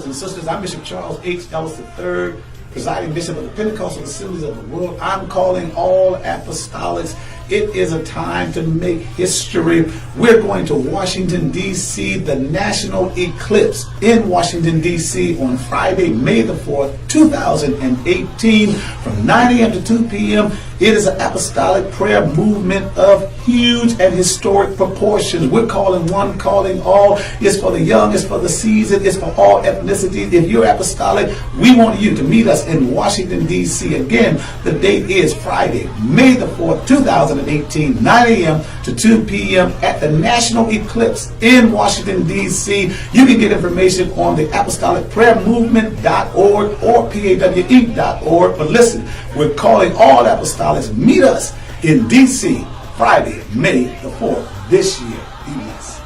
brothers and sisters. I'm Bishop Charles H. Ellis III, Presiding Bishop of the Pentecostal Assemblies of the world. I'm calling all apostolics. It is a time to make history. We're going to Washington, D.C., the National Ellipse in Washington, D.C. on Friday, May the 4th, 2018 from 9 a.m. to 2 p.m. It is an apostolic prayer movement of huge and historic proportions. We're calling one, calling all. It's for the young, it's for the seasoned, it's for all ethnicities. If you're apostolic, we want you to meet us in Washington, D.C. Again, the date is Friday, May the 4th, 2018, 9 a.m. to 2 p.m. at the National Ellipse in Washington, D.C. You can get information on the apostolicprayermovement.org or PAWE.org. But listen, we're calling all apostolics. Meet us in D.C. Friday, May the 4th this year. Be blessed.